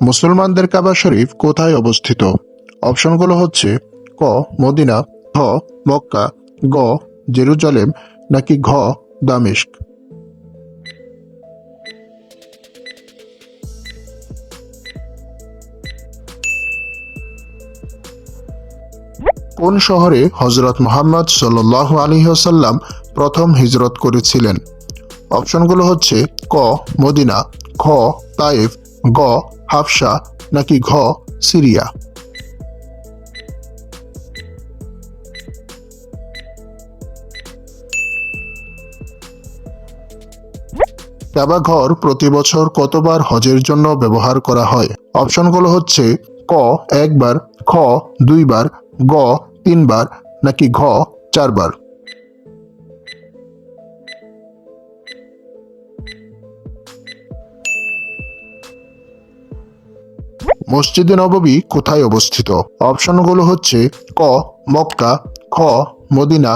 মুসলমানদের কাবা শরীফ কোথায় অবস্থিত? অপশনগুলো হচ্ছে ক মদিনা, খ মক্কা, গ জেরুজালেম নাকি ঘ দামেস্ক। কোন শহরে হযরত মুহাম্মদ সাল্লাল্লাহু আলাইহি ওয়াসাল্লাম প্রথম হিজরত করেছিলেন? অপশনগুলো হচ্ছে ক মদিনা, খ তায়েফ, গ হাবশা নাকি ঘ সিরিয়া। কাবা ঘর প্রতি বছর কতবার হজের জন্য ব্যবহার করা হয়? অপশনগুলো হচ্ছে ক একবার, খ দুইবার, গ তিনবার নাকি ঘ চারবার। মসজিদে নববী কোথায় অবস্থিত? অপশনগুলো হচ্ছে ক মক্কা, খ মদিনা,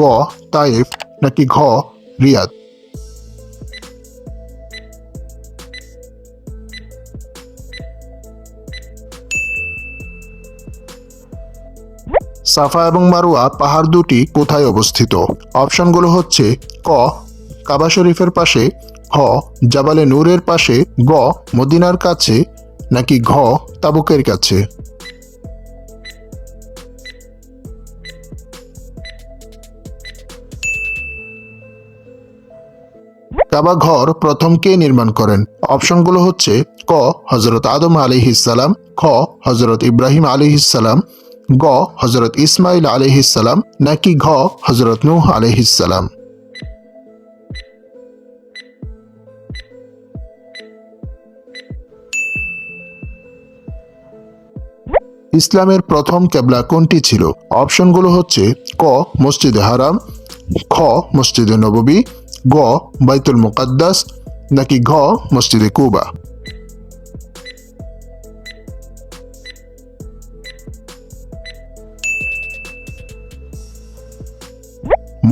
গ তায়েফ নাকি ঘ রিয়াদ। সাফা এবং মারওয়া পাহাড় দুটি কোথায় অবস্থিত? অপশনগুলো হচ্ছে ক কাবা শরীফের পাশে, খ জাবালে নূরের পাশে, গ মদিনার কাছে নাকি ঘ তাবুকের কাছে। কাবা ঘর প্রথম কে নির্মাণ করেন? অপশনগুলো হচ্ছে ক হযরত আদম আলাইহিস সালাম, খ হযরত ইব্রাহিম আলাইহিস সালাম, গ হযরত ইসমাইল আলাইহিস সালাম নাকি ঘ হযরত নূহ আলাইহিস সালাম। ইসলামের প্রথম কেবলা কোনটি ছিল? অপশনগুলো হচ্ছে ক মসজিদে হারাম, খ মসজিদে নববী, গ বাইতুল মুকাদ্দাস নাকি ঘ মসজিদে কুবা।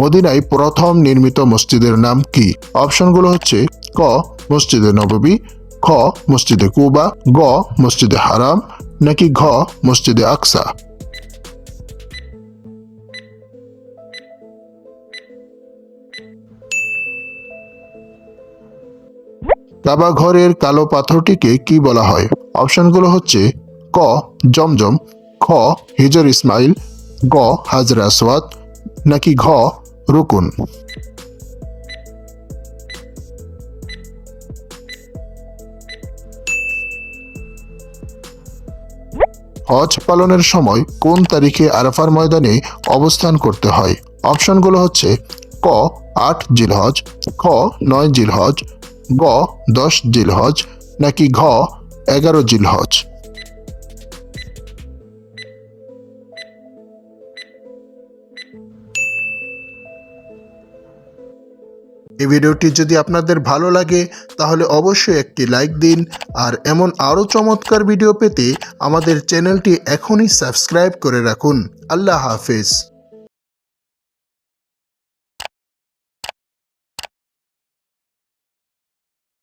মদিনায় প্রথম নির্মিত মসজিদের নাম কি? অপশনগুলো হচ্ছে ক মসজিদে নববী, খ মসজিদে কুবা, গ মসজিদে হারাম নাকি ঘ মসজিদে আকসা। কাবা ঘরের কালো পাথরটিকে কি বলা হয়? অপশনগুলো হচ্ছে ক জমজম, খ হিজর ইসমাইল, গ হাজর আসওয়াদ নাকি ঘ রুকুন। হজ পালনের সময় কোন তারিখে আরাফার ময়দানে অবস্থান করতে হয়? অপশনগুলো হচ্ছে ক ৮ জিলহজ, খ ৯ জিলহজ, গ ১০ জিলহজ নাকি ঘ ১১ জিলহজ। এই ভিডিওটি যদি আপনাদের ভালো লাগে তাহলে অবশ্যই একটি লাইক দিন, আর এমন আরও চমৎকার ভিডিও পেতে আমাদের চ্যানেলটি এখনই সাবস্ক্রাইব করে রাখুন। আল্লাহ হাফেজ।